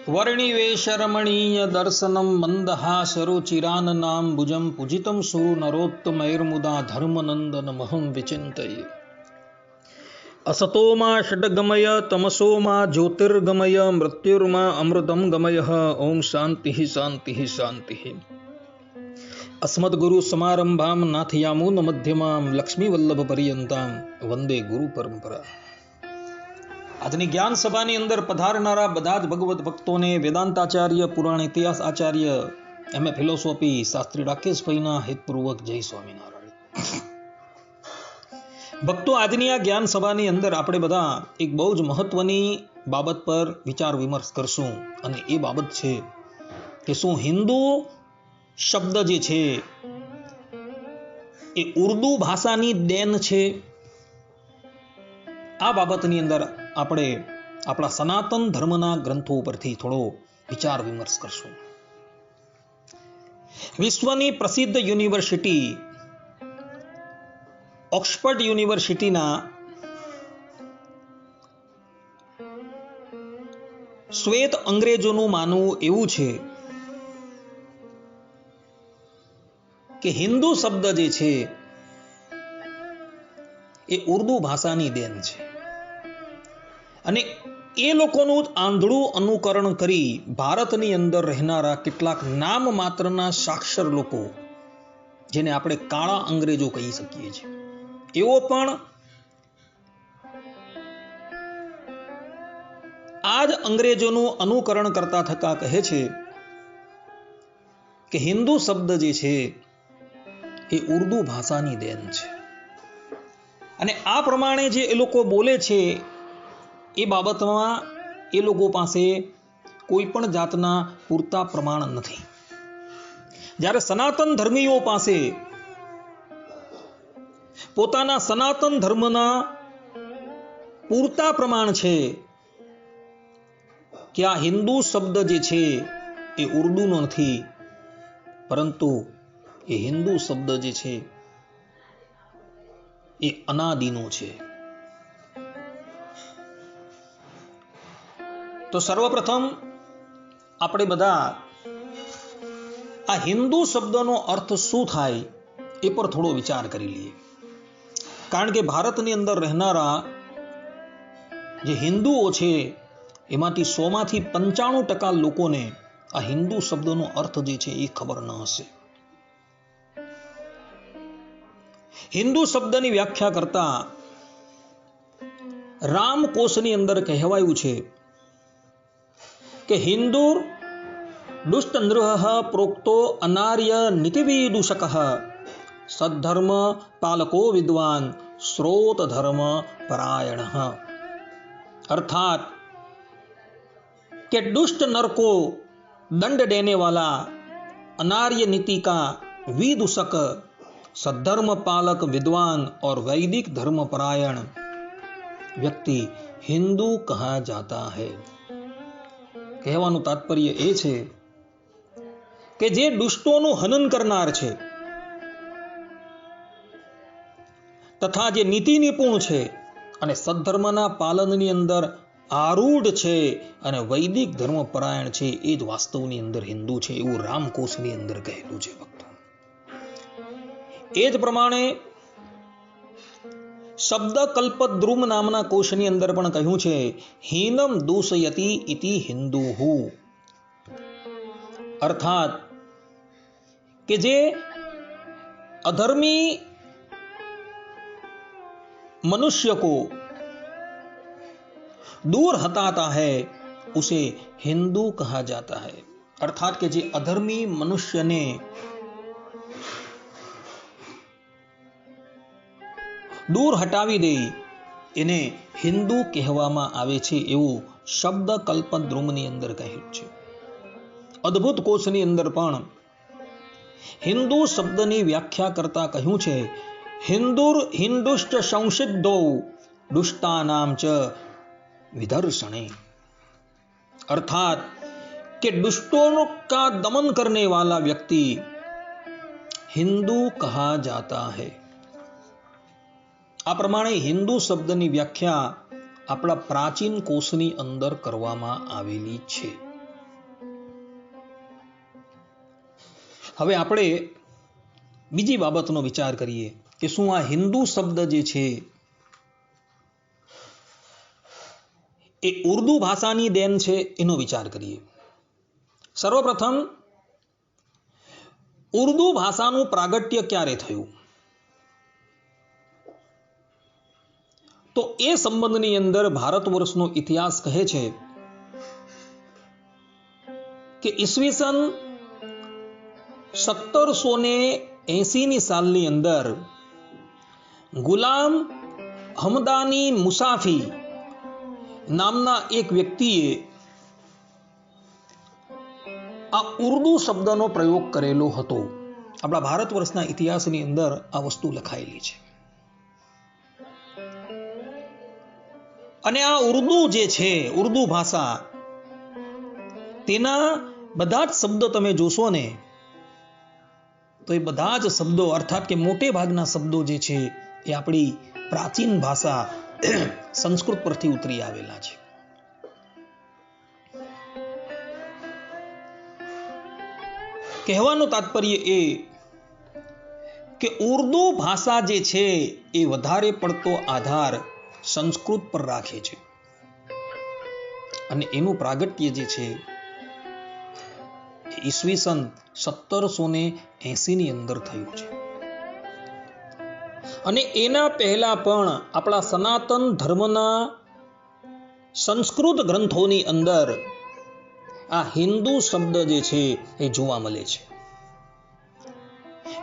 वर्णिवेशरमणीय दर्शनम मंदहासरुचिराननां भुजं पूजितं सुरु नरोत्तमैर्मुदा धर्मनंदन महं विचिन्तये। असतो मा षड्गमय तमसो मा ज्योतिर्गमय मृत्युर्मा अमृतं गमय। ओम शांति शांति शांति। अस्मद्गुरु समारंभां नाथयामून मध्यमां लक्ष्मीवल्लभ पर्यंतां वंदे गुरु परंपरा। આજની જ્ઞાન સભાની અંદર પધારનારા બધા જ ભગવત ભક્તોને વેદાંતાચાર્ય, પુરાણ ઇતિહાસ આચાર્ય, એમએ ફિલોસોફી શાસ્ત્રી રાકેશભાઈના હિતપૂર્વક જય સ્વામિનારાયણ। ભક્તો, આજની આ જ્ઞાન સભાની અંદર આપણે બધા એક બહુ જ મહત્વની બાબત પર વિચાર વિમર્શ કરશું, અને એ બાબત છે કે શું હિન્દુ શબ્દ જે છે એ ઉર્દુ ભાષાની દેન છે? આ બાબતની અંદર આપણે આપણા સનાતન ધર્મના ગ્રંથો પરથી થોડો વિચાર વિમર્શ કરશું। વિશ્વની પ્રસિદ્ધ યુનિવર્સિટી ઓક્સફર્ડ યુનિવર્સિટીના શ્વેત અંગ્રેજોનું માનવું એવું છે કે હિન્દુ શબ્દ જે છે એ ઉર્દુ ભાષાની દેન છે, અને એ લોકોનું આંધળું અનુકરણ કરી ભારતની અંદર રહેનારા કેટલાક નામ માત્રના સાક્ષર લોકો, જેને આપણે કાળા અંગ્રેજો કહી શકીએ છીએ, એવો પણ આ જ અંગ્રેજોનું અનુકરણ કરતા થતા કહે છે કે હિન્દુ શબ્દ જે છે એ ઉર્દુ ભાષાની દેન છે, અને આ પ્રમાણે જે એ લોકો બોલે છે એ બાબતમાં એ લોકો પાસે કોઈ પણ જાતના પૂરતા પ્રમાણ નથી। જ્યારે સનાતન ધર્મીઓ પાસે પોતાના સનાતન ધર્મના પૂરતા પ્રમાણ છે કે આ હિન્દુ શબ્દ જે છે એ ઉર્દુનો નથી, પરંતુ એ હિન્દુ શબ્દ જે છે એ અનાદિનો છે। તો સર્વપ્રથમ આપણે બધા આ હિન્દુ શબ્દનો અર્થ શું થાય એ પર થોડો વિચાર કરી લઈએ, કારણ કે ભારતની અંદર રહેનારા જે હિન્દુઓ છે એમાંથી 100માંથી 95% લોકોને આ હિન્દુ શબ્દનો અર્થ જે છે એ ખબર ન હશે। હિન્દુ શબ્દની વ્યાખ્યા કરતા રામકોશની અંદર કહેવાયું છે કે હિન્દુર દુષ્ટ નૃહ પ્રોક્તો અનાર્ય નીતિવિદૂષક સદ્ધર્મ પાલકો વિદ્વાન શ્રોત ધર્મ પરાયણ। अर्थात कि दुष्ट नर को दंड देने वाला, अनार्य नीति का विदूषक, सद्धर्म पालक विद्वान और वैदिक धर्म परायण व्यक्ति हिंदू कहा जाता है। કહેવાનું તાત્પર્ય એ છે કે જે દુષ્ટોનું હનન કરનાર છે તથા જે નીતિ નિપુણ છે અને સદ્ધર્મના પાલનની અંદર આરૂઢ છે અને વૈદિક ધર્મ પરાયણ છે, એ જ વાસ્તવની અંદર હિન્દુ છે, એવું રામકોશની અંદર કહેલું છે ભક્તો। એ જ પ્રમાણે શબ્દ કલ્પદ્રુમ નામના કોશની અંદર પણ કહ્યું છે હીનમ દૂષયતિ ઇતિ હિન્દુહુ, અર્થાત કે જે अधर्मी मनुष्य को दूर हटाता है उसे हिंदू कहा जाता है। अर्थात के जे अधर्मी मनुष्य ने दूर हटावी दे એને હિન્દુ કહેવામાં આવે છે, એવું શબ્દ કલ્પદ્રુમની અંદર કહ્યું છે। અદ્ભુત કોશની અંદર પણ હિન્દુ શબ્દની વ્યાખ્યા કરતા કહ્યું છે हिंदुर हिंदुष्ट संसिद्धो दुष्टानाम च विदर्शने, अर्थात कि दुष्टों का दमन करने वाला व्यक्ति हिंदू कहा जाता है। આ પ્રમાણે હિન્દુ શબ્દની વ્યાખ્યા આપણા પ્રાચીન કોશની અંદર કરવામાં આવેલી છે। હવે આપણે બીજી બાબતનો વિચાર કરીએ કે શું આ હિન્દુ શબ્દ જે છે એ ઉર્દુ ભાષાની દેન છે, એનો વિચાર કરીએ. સર્વપ્રથમ ઉર્દુ ભાષાનું પ્રાગટ્ય ક્યારે થયું? તો એ સંબંધની અંદર ભારત વર્ષનો ઇતિહાસ કહે છે કે ઈસવીસન 1780ની સાલની અંદર ગુલામ હમદાની મુસાફી નામના એક વ્યક્તિએ આ ઉર્દુ શબ્દનો પ્રયોગ કરેલો હતો. આપણા ભારત વર્ષના ઇતિહાસની અંદર આ વસ્તુ લખાયેલી છે. અને આ ઉર્દુ જે છે, ઉર્દુ ભાષા, તેના બધા જ શબ્દો તમે જોશો ને તો એ બધા જ શબ્દો અર્થાત કે મોટે ભાગના શબ્દો જે છે એ આપણી પ્રાચીન ભાષા સંસ્કૃત પરથી ઉતરી આવેલા છે. કહેવાનું તાત્પર્ય એ કે ઉર્દુ ભાષા જે છે એ વધારે પડતો આધાર સંસ્કૃત પર રાખે છે અને એનું પ્રાગટ્ય જે છે ઈસવીસન 1780ની અંદર થયું છે. અને એના પહેલા પણ આપણા સનાતન ધર્મના સંસ્કૃત ગ્રંથોની અંદર આ હિન્દુ શબ્દ જે છે એ જોવા મળે છે.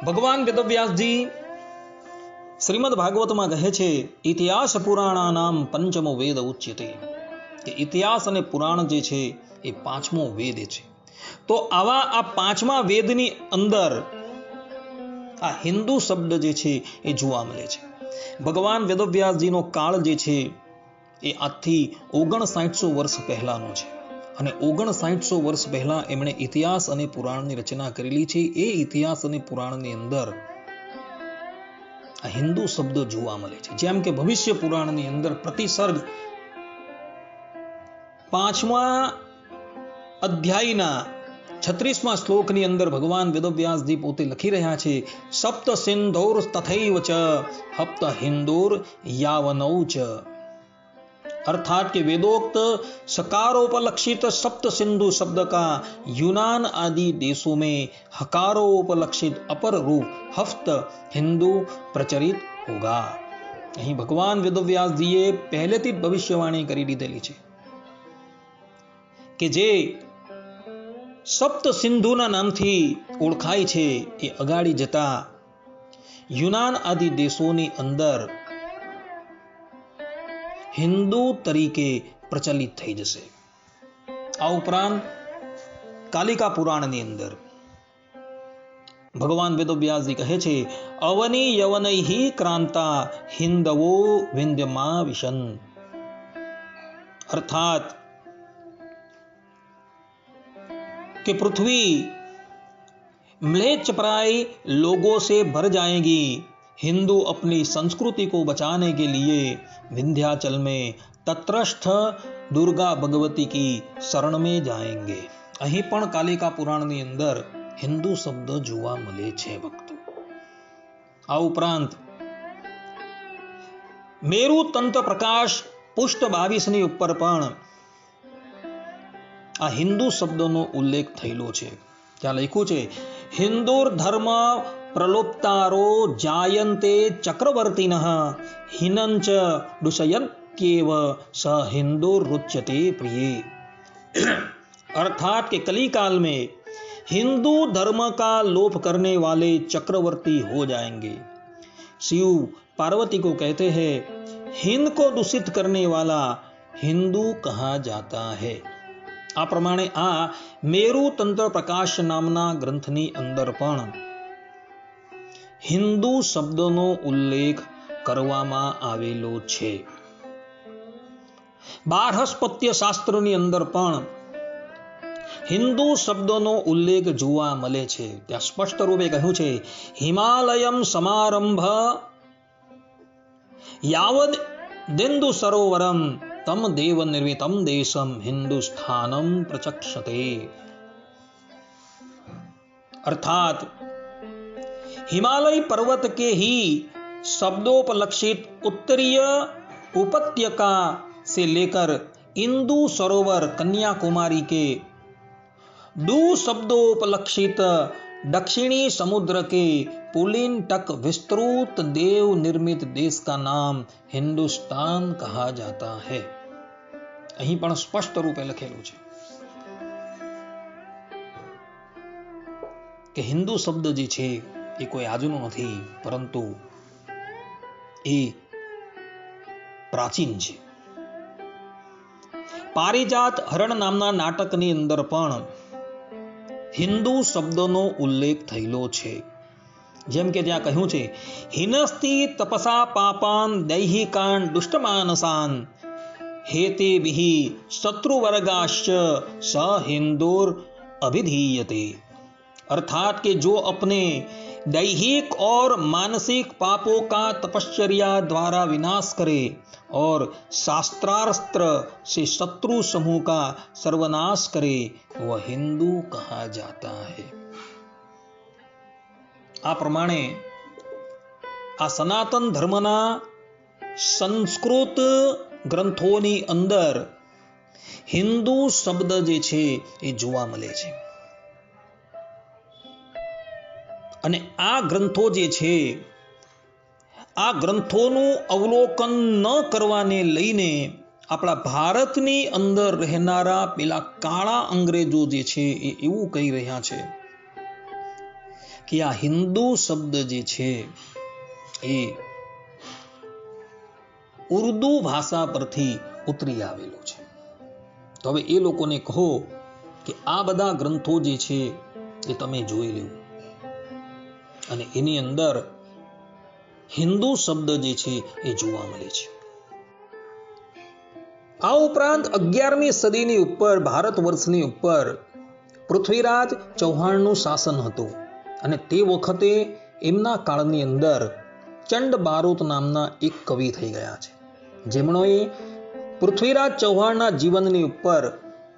ભગવાન વેદવ્યાસજી શ્રીમદ ભાગવતમાં કહે છે, ઇતિહાસ પુરાણાનામ પંચમો વેદ ઉચ્યતે, કે ઇતિહાસ અને પુરાણ જે છે એ પાંચમો વેદ છે. તો આવા આ પાંચમા વેદની અંદર આ હિન્દુ શબ્દ જે છે એ જોવા મળે છે. ભગવાન વેદવ્યાસજીનો કાળ જે છે એ આજથી 5900 વર્ષ પહેલાનો છે અને 5900 વર્ષ પહેલા એમણે ઇતિહાસ અને પુરાણની રચના કરેલી છે. એ ઇતિહાસ અને પુરાણની અંદર આ હિન્દુ શબ્દો જોવા મળે છે. જેમ કે ભવિષ્ય પુરાણની અંદર પ્રતિસર્ગ 5મા અધ્યાયના 36મા શ્લોકની અંદર ભગવાન વેદવ્યાસજી પોતે લખી રહ્યા છે, સપ્ત સિંધોર તથૈવ ચ હપ્ત હિન્દોર યાવનૌ ચ. अर्थात के वेदोक्त सकारोपलक्षित सप्त सिंधु शब्द का यूनान आदि देशों में हकारोपलक्षित अपर रूप हफ्त हिंदू प्रचलित होगा. અહીં ભગવાન વેદવ્યાસજીએ પહેલેથી જ ભવિષ્યવાણી કરી દીધેલી છે કે જે સપ્ત સિંધુના નામથી ઓળખાય છે એ અગાડી જતા યુનાન આદિ દેશોની અંદર હિન્દુ તરીકે પ્રચલિત થઈ જશે. આ ઉપરાંત કાલિકા પુરાણની અંદર ભગવાન વેદવ્યાસજી કહે છે, અવની યવનૈહિ ક્રાંતા હિન્દવો વિંધ્યમાં વિશન. अर्थात कि पृथ्वी म्लेच्छप्राय लोगों से भर जाएगी. हिंदू अपनी संस्कृति को बचाने के लिए विंध्याचल में तत्रस्थ दुर्गा भगवती की शरण में जाएंगे. અહીં પણ કાલિકા પુરાણની અંદર હિન્દુ શબ્દ જોવા મળે છે ભક્તો. આ ઉપરાંત મેરુ તંત્ર પ્રકાશ પુષ્ટ 22ની ઉપર પણ આ હિન્દુ શબ્દનો ઉલ્લેખ થયેલો છે. ત્યાં લખ્યું છે, હિન્દુર ધર્મ પ્રલોપ્તારો જાયંતે ચક્રવર્તિનઃ હિનંચ દુષયત્યેવ સ हिंदुर रुच्यते प्रिये. अर्थात के कली काल में हिंदू धर्म का लोप करने वाले चक्रवर्ती हो जाएंगे. शिव पार्वती को कहते हैं, हिंद को दूषित करने वाला हिंदू कहा जाता है. આ પ્રમાણે આ મેરુ તંત્ર પ્રકાશ નામના ગ્રંથની અંદર પણ હિન્દુ શબ્દનો ઉલ્લેખ કરવામાં આવેલો છે. બારહસ્પત્ય શાસ્ત્રની અંદર પણ હિન્દુ શબ્દનો ઉલ્લેખ જોવા મળે છે. ત્યાં સ્પષ્ટ રૂપે કહ્યું છે, હિમાલયમ સમારંભ યાવદ દિંદુ સરોવરમ તમ દેવ નિર્મિતમ દેશમ હિન્દુસ્થાનમ પ્રચક્ષતે. अर्थात हिमालय पर्वत के ही शब्दोपलक्षित उत्तरीय उपत्यका से लेकर इंदु सरोवर कन्याकुमारी के डू शब्दोपलक्षित दक्षिणी समुद्र के पुलिन तक विस्तृत देव निर्मित देश का नाम हिंदुस्तान कहा जाता है। અહીં પણ સ્પષ્ટ રૂપે લખેલું છે કે હિન્દુ શબ્દ જે છે એ કોઈ આજનો નથી, પરંતુ એ પ્રાચીન છે. પારિજાત હરણ નામના નાટકની અંદર પણ હિન્દુ શબ્દનો ઉલ્લેખ થયેલો છે. જેમ કે ત્યાં કહ્યું છે, હિનસ્તિ તપસા પાપાન દૈહિકાન દુષ્ટમાનસાન हेते बिहि शत्रुवर्गाश्च स हिंदुर अभिधीयते। अर्थात कि जो अपने दैहिक और मानसिक पापों का तपश्चर्या द्वारा विनाश करे और शास्त्रास्त्र से शत्रु समूह का सर्वनाश करे वह हिंदू कहा जाता है। आ प्रमाणे आ सनातन धर्मना संस्कृत ગ્રંથોની અંદર હિન્દુ શબ્દ જે છે એ જોવા મળે છે. અને આ ગ્રંથો જે છે, આ ગ્રંથોનું અવલોકન ન કરવાને લઈને આપણા ભારતની અંદર રહેનારા પેલા કાળા અંગ્રેજો જે છે એ એવું કહી રહ્યા છે કે આ હિન્દુ શબ્દ જે છે એ ઉર્દુ ભાષા પરથી ઉતરી આવેલો છે. તો હવે એ લોકોને કહો કે આ બધા ગ્રંથો જે છે એ તમે જોઈ લેવું અને એની અંદર હિન્દુ શબ્દ જે છે એ જોવા મળે છે. આ ઉપરાંત 11મી સદીની ઉપર ભારત વર્ષની ઉપર પૃથ્વીરાજ ચૌહાણનું શાસન હતું અને તે વખતે એમના કાળની અંદર ચંડ બારોટ નામના એક કવિ થઈ ગયા છે, જેમણે પૃથ્વીરાજ ચૌહાણના જીવનની ઉપર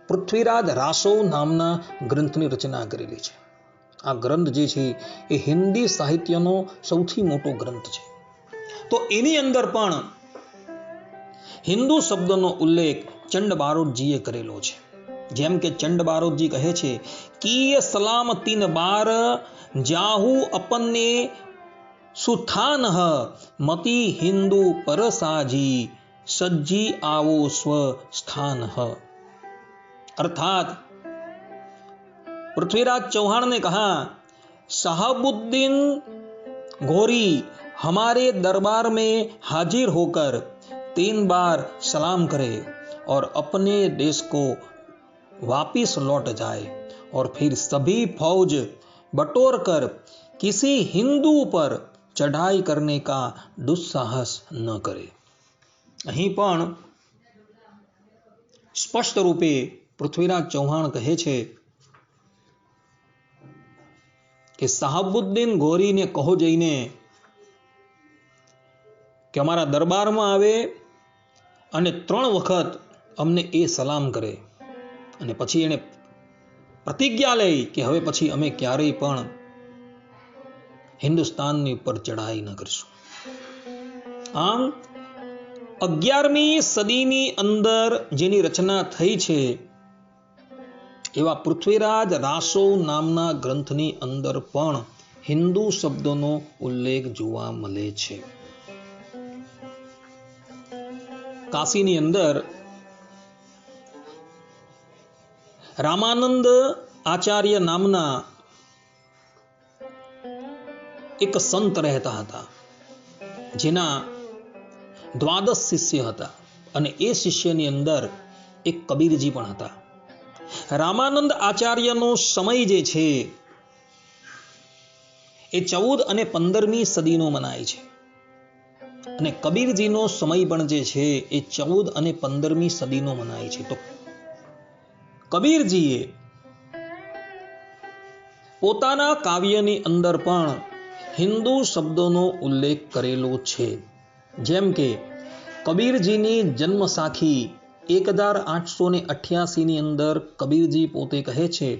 પૃથ્વીરાજ રાસવ નામના ગ્રંથની રચના કરેલી છે. આ ગ્રંથ જે છે એ હિન્દી સાહિત્યનો સૌથી મોટો ગ્રંથ છે. તો એની અંદર પણ હિન્દુ શબ્દનો ઉલ્લેખ ચંડ બારોટજીએ કરેલો છે. જેમ કે ચંડ બારોટજી કહે છે, કીય સલામ તીન બાર જાહુ અપને સુથાન મતી हिंदू परसाजी सज्जी आवो स्व स्थान। अर्थात पृथ्वीराज चौहान ने कहा, शहाबुद्दीन घोरी हमारे दरबार में हाजिर होकर 3 बार सलाम करे और अपने देश को वापिस लौट जाए और फिर सभी फौज बटोर कर किसी हिंदू पर चढ़ाई करने का दुस्साहस न करे। અહીં પણ સ્પષ્ટ રૂપે પૃથ્વીરાજ ચૌહાણ કહે છે કે શહાબુદ્દીન ઘોરીને કહો જઈને કે અમારા દરબારમાં આવે અને 3 વખત અમને એ સલામ કરે અને પછી એને પ્રતિજ્ઞા લે કે હવે પછી અમે ક્યારેય પણ હિન્દુસ્તાનની ઉપર ચઢાઈ ન કરશું. આમ 11મી સદીની અંદર જેની રચના થઈ છે એવા પૃથ્વીરાજ રાસવ નામના ગ્રંથની અંદર પણ હિન્દુ શબ્દોનો ઉલ્લેખ જોવા મળે છે. કાશીની અંદર રામાનંદ આચાર્ય નામના એક સંત રહેતા હતા, જેના 12 શિષ્ય હતા અને એ શિષ્યની અંદર એક કબીરજી પણ હતા. રામાનંદ આચાર્યનો સમય જે છે એ 14 અને 15મી સદીનો મનાય છે અને કબીરજીનો સમય પણ જે છે એ 14 અને 15મી સદીનો મનાય છે. તો કબીરજીએ પોતાના કાવ્યની અંદર પણ હિન્દુ શબ્દોનો ઉલ્લેખ કરેલો છે. જેમ કે કબીરજીની જન્મ સાખી 1888 ની અંદર કબીરજી પોતે કહે છે,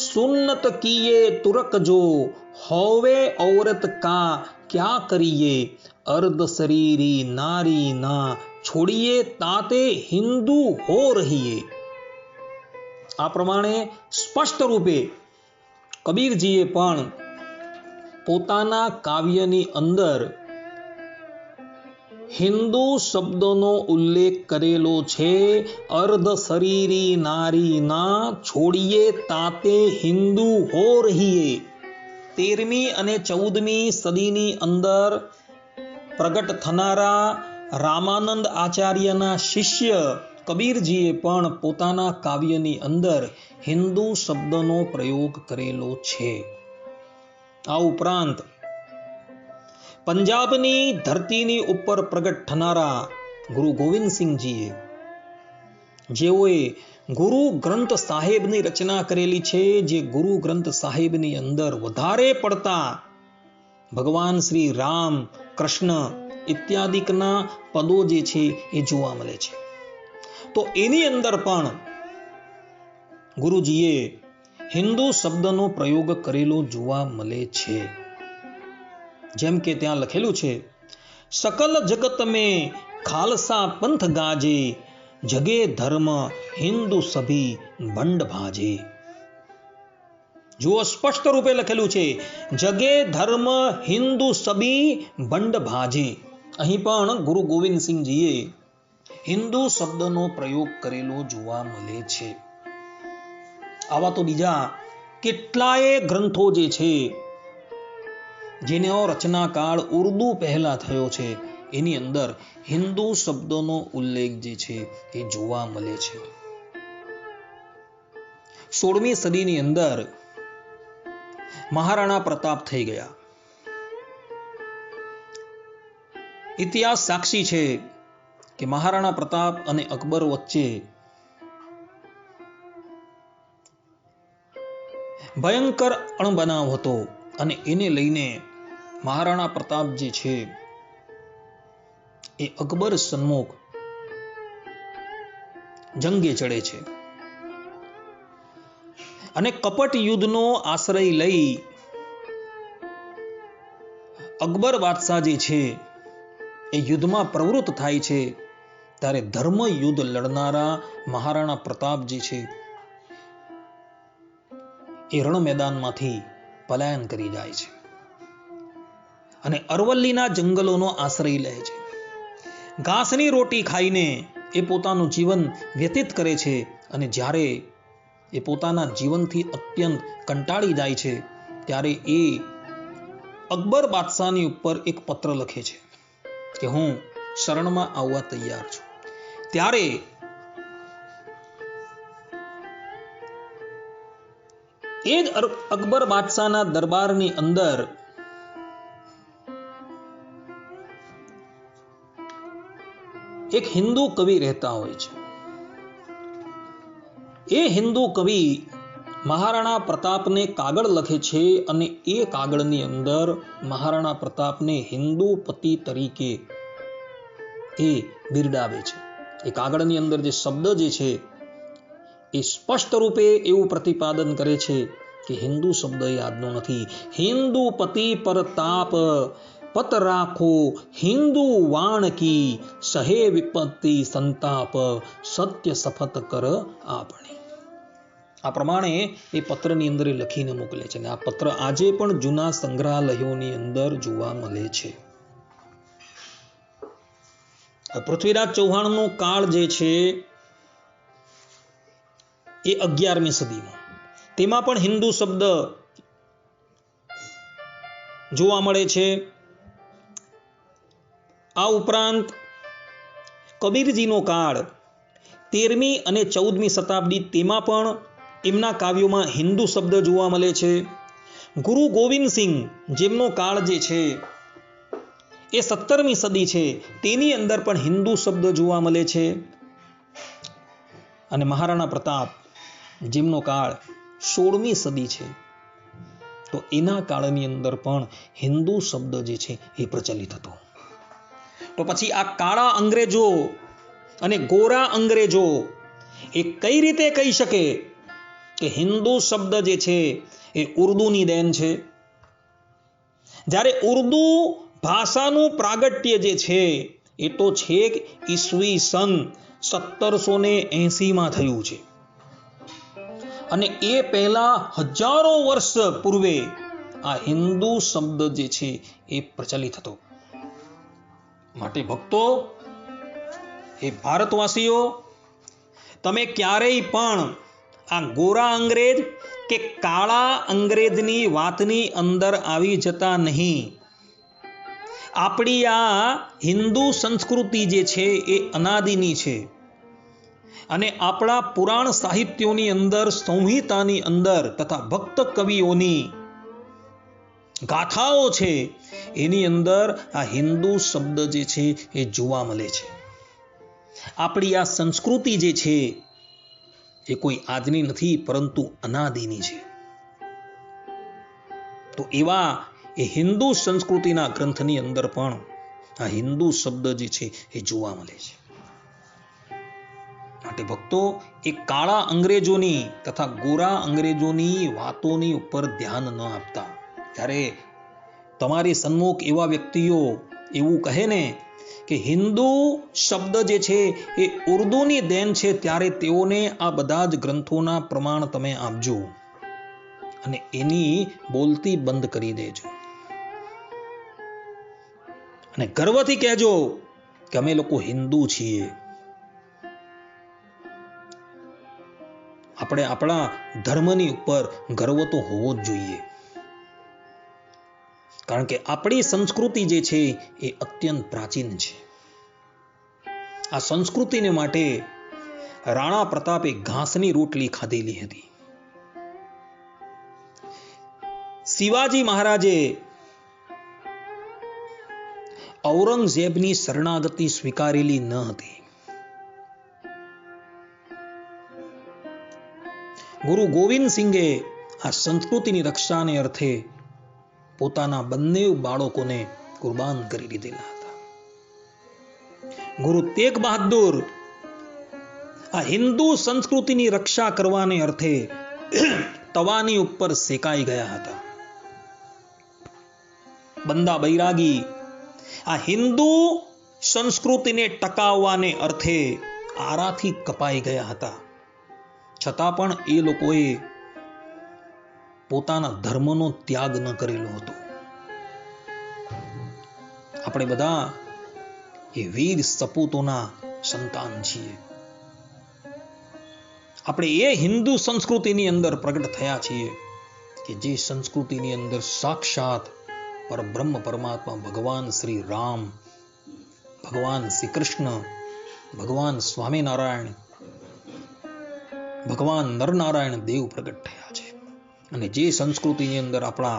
સુન્નત કીએ તુરક જો હોવે ઔરત કા ક્યા કરીએ, અર્ધ શરીરી નારી ના છોડીએ તાતે હિન્દુ હો રહીએ. આ પ્રમાણે સ્પષ્ટ રૂપે કબીરજીએ પણ પોતાના કાવ્યની અંદર હિન્દુ શબ્દનો ઉલ્લેખ કરેલો છે. અર્ધ શરીરી નારી ના છોડીએ તાતે હિન્દુ હો રહીએ. 13મી અને 14મી સદીની અંદર પ્રગટ થનારા રામાનંદ આચાર્યના શિષ્ય કબીરજીએ પણ પોતાના કાવ્યની અંદર હિન્દુ શબ્દનો પ્રયોગ કરેલો છે. આ ઉપરાંત પંજાબની ધરતીની ઉપર પ્રગટ થનારા ગુરુ ગોવિંદસિંહજીએ, જેઓએ ગુરુ ગ્રંથ સાહેબની રચના કરેલી છે, જે ગુરુ ગ્રંથ સાહેબની અંદર વધારે પડતા ભગવાન શ્રી રામ, કૃષ્ણ ઇત્યાદિકના પદો જે છે એ જોવા મળે છે. તો એની અંદર પણ ગુરુજીએ હિન્દુ શબ્દનો પ્રયોગ કરેલો જોવા મળે છે. જેમ કે ત્યાં લખેલું છે, સકલ જગત મેં ખાલસા પંથ ગાજે, જગે ધર્મ હિન્દુ સભી ભંડ ભાજે. જુઓ, સ્પષ્ટ રૂપે લખેલું છે, જગે ધર્મ હિન્દુ સભી ભંડ ભાજે. અહીં પણ ગુરુ ગોવિંદસિંહજીએ હિન્દુ શબ્દનો પ્રયોગ કરેલો જોવા મળે છે. આવા તો બીજા કેટલાય ગ્રંથો જે છે, જેનો રચનાકાળ ઉર્દુ પહેલા થયો છે, એની અંદર હિન્દુ શબ્દોનો ઉલ્લેખ જે છે એ જોવા મળે છે. 16મી સદીની અંદર મહારાણા પ્રતાપ થઈ ગયા. ઇતિહાસ સાક્ષી છે કે મહારાણા પ્રતાપ અને અકબર વચ્ચે ભયંકર અણબનાવ હતો અને એને લઈને મહારાણા પ્રતાપ જે છે એ અકબર સન્મુખ જંગે ચડે છે અને કપટ યુદ્ધનો આશ્રય લઈ અકબર બાદશાહ જે છે એ યુદ્ધમાં પ્રવૃત્ત થાય છે. ત્યારે ધર્મ યુદ્ધ લડનારા મહારાણા પ્રતાપ જે છે એ રણ મેદાનમાંથી પલાયન કરી જાય છે અને અરવલ્લીના જંગલોનો આશ્રય લે છે. ઘાસની રોટી ખાઈને એ પોતાનું જીવન વ્યતીત કરે છે અને જ્યારે એ પોતાના જીવનથી અત્યંત કંટાળી જાય છે, ત્યારે એ અકબર બાદશાહની ઉપર એક પત્ર લખે છે કે હું શરણમાં આવવા તૈયાર છું. ત્યારે એ જ અકબર બાદશાહના દરબારની અંદર એક હિન્દુ કવિ રહેતા હોય છે. એ હિન્દુ કવિ મહારાણા પ્રતાપને કાગળ લખે છે અને એ કાગળની અંદર મહારાણા પ્રતાપને હિન્દુ પતિ તરીકે એ બિરદાવે છે. એ કાગળની અંદર જે શબ્દ જે છે એ સ્પષ્ટ રૂપે એવું પ્રતિપાદન કરે છે કે હિન્દુ શબ્દ એ આજનો નથી. હિન્દુ પતિ પર તાપ પત રાખો હિન્દુ વાણ કી, સહે વિપત્તિ સંતાપ સત્ય શપથ કર આપણે. આ પ્રમાણે એ પત્રની અંદર એ લખીને મોકલે છે અને આ પત્ર આજે પણ જૂના સંગ્રહાલયોની અંદર જોવા મળે છે. પૃથ્વીરાજ ચૌહાણનો કાળ જે છે એ 11મી સદીનો, તેમાં પણ હિન્દુ શબ્દ જોવા મળે છે. આ ઉપરાંત કબીરજીનો કાળ 13મી અને 14મી શતાબ્દી, તેમાં પણ એમના કાવ્યોમાં હિન્દુ શબ્દ જોવા મળે છે. ગુરુ ગોવિંદસિંહ જેમનો કાળ જે છે એ 17મી સદી છે, તેની અંદર પણ હિન્દુ શબ્દ જોવા મળે છે. અને મહારાણા પ્રતાપ જેમનો કાળ 16મી સદી છે, તો એના કાળની અંદર પણ હિન્દુ શબ્દ જે છે એ પ્રચલિત હતો. તો પછી આ કાળા અંગ્રેજો અને ગોરા અંગ્રેજો એ કઈ રીતે કહી શકે કે હિન્દુ શબ્દ જે છે એ ઉર્દુની દેન છે? જ્યારે ઉર્દુ ભાષાનું પ્રાગટ્ય જે છે એ તો છેક ઈસવીસન 1780 થયું છે, અને એ પહેલા હજારો વર્ષ પૂર્વે આ હિન્દુ શબ્દ જે છે એ પ્રચલિત હતો. માટે ભક્તો, એ ભારતવાસીઓ, તમે ક્યારેય પણ આ ગોરા અંગ્રેજ કે કાળા અંગ્રેજની વાતની અંદર આવી જતા નહીં. આપણી આ હિન્દુ સંસ્કૃતિ જે છે એ અનાદિની છે, અને આપણા પુરાણ સાહિત્યોની અંદર, સંહિતાની અંદર તથા ભક્ત કવિઓની ગાથાઓ છે એની અંદર આ હિન્દુ શબ્દ જે છે એ જોવા મળે છે. આપણી આ સંસ્કૃતિ જે છે એ કોઈ આજની નથી, પરંતુ અનાદિની છે. તો એવા એ હિન્દુ સંસ્કૃતિના ગ્રંથની અંદર પણ આ હિન્દુ શબ્દ જે છે એ જોવા મળે છે. માટે ભક્તો, એ કાળા અંગ્રેજોની તથા ગોરા અંગ્રેજોની વાતોની ઉપર ધ્યાન ન આપતા. જ્યારે તમારી સન્મુખ એવા વ્યક્તિઓ એવું કહે ને કે હિન્દુ શબ્દ જે છે એ ઉર્દુની દેન છે, ત્યારે તેઓને આ બધા જ ગ્રંથોના પ્રમાણ તમે આપજો અને એની બોલતી બંધ કરી દેજો, અને ગર્વથી કહેજો કે અમે લોકો હિન્દુ છીએ. આપણે આપણા ધર્મની ઉપર ગર્વ તો હોવો જ જોઈએ, કારણ કે આપણી સંસ્કૃતિ જે છે એ અત્યંત પ્રાચીન છે. આ સંસ્કૃતિને માટે રાણા પ્રતાપે ઘાસની રોટલી ખાધેલી હતી. શિવાજી મહારાજે ઔરંગઝેબની શરણાગતિ સ્વીકારેલી ન હતી. ગુરુ ગોવિંદ સિંઘે આ સંસ્કૃતિની રક્ષાને અર્થે પોતાના બંને બાળકોને કુરબાન કરી દીધેલા હતા. ગુરુ તેગ બહાદુર આ હિન્દુ સંસ્કૃતિની રક્ષા કરવાને અર્થે તવાની ઉપર શેકાઈ ગયા હતા. બંદા બૈરાગી આ હિન્દુ સંસ્કૃતિને ટકાવવાને અર્થે આરાથી કપાઈ ગયા હતા. છતાં પણ એ લોકોએ પોતાના ધર્મનો ત્યાગ ન કરેલો હતો. આપણે બધા એ વીર સપૂતોના સંતાન છીએ. આપણે એ હિન્દુ સંસ્કૃતિની અંદર પ્રગટ થયા છીએ કે જે સંસ્કૃતિની અંદર સાક્ષાત પરબ્રહ્મ પરમાત્મા ભગવાન શ્રી રામ, ભગવાન શ્રી કૃષ્ણ, ભગવાન સ્વામિનારાયણ, ભગવાન નરનારાયણ દેવ પ્રગટ થયા છે. અને જે સંસ્કૃતિની અંદર આપણા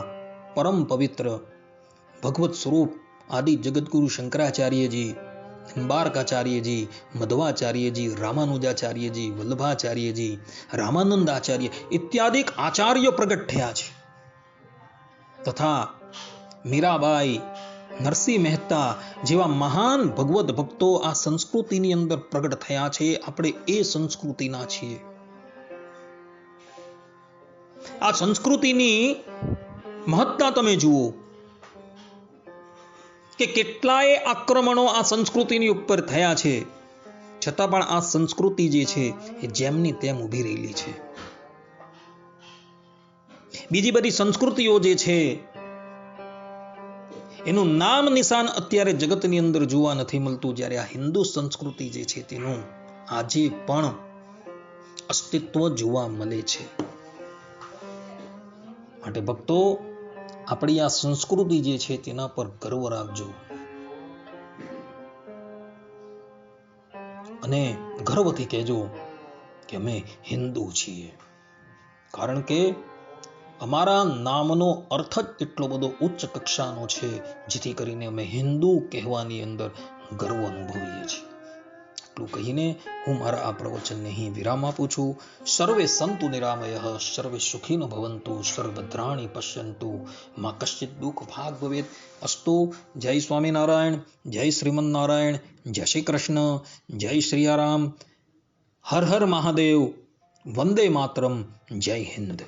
પરમ પવિત્ર ભગવત સ્વરૂપ આદિ જગતગુરુ શંકરાચાર્યજી, નિંબાર્કાચાર્યજી, મધ્વાચાર્યજી, રામાનુજાચાર્યજી, વલ્લભાચાર્યજી, રામાનંદ આચાર્ય ઇત્યાદિક આચાર્યો પ્રગટ થયા છે, તથા મીરાબાઈ, નરસિંહ મહેતા જેવા મહાન ભગવત ભક્તો આ સંસ્કૃતિની અંદર પ્રગટ થયા છે. આપણે એ સંસ્કૃતિના છીએ. આ સંસ્કૃતિની મહત્તા તમે જુઓ કે કેટલાય આક્રમણો આ સંસ્કૃતિની ઉપર થયા છે, છતાં પણ આ સંસ્કૃતિ જે છે એ જેમની તેમ ઊભી રહેલી છે. બીજી બધી સંસ્કૃતિઓ જે છે એનું નામ નિશાન અત્યારે જગતની અંદર જોવા નથી મળતું, જ્યારે આ હિન્દુ સંસ્કૃતિ જે છે તેનું આજે પણ અસ્તિત્વ જોવા મળે છે. માટે ભક્તો, આપણી આ સંસ્કૃતિ જે છે તેના પર ગર્વ રાખજો અને ગર્વથી કહેજો કે અમે હિન્દુ છીએ, કારણ કે અમારા નામનો અર્થ જ એટલો બધો ઉચ્ચ કક્ષાનો છે, જેથી કરીને અમે હિન્દુ કહેવાની અંદર ગર્વ અનુભવીએ છીએ. એટલું કહીને હું મારા આ પ્રવચનને અહીં વિરામ આપું છું. સર્વે સંતુ નિરામયઃ, સર્વે સુખીનો ભવંતુ, સર્વભદ્રાણિ પશ્યંતુ, મા કશ્ચિત દુઃખ ભાગ ભવેત. અસ્તુ. જય સ્વામિનારાયણ, જય શ્રીમન્નારાયણ, જય શ્રી કૃષ્ણ, જય શ્રી રામ. હર હર મહાદેવ. વંદે માતરમ. જય હિન્દ.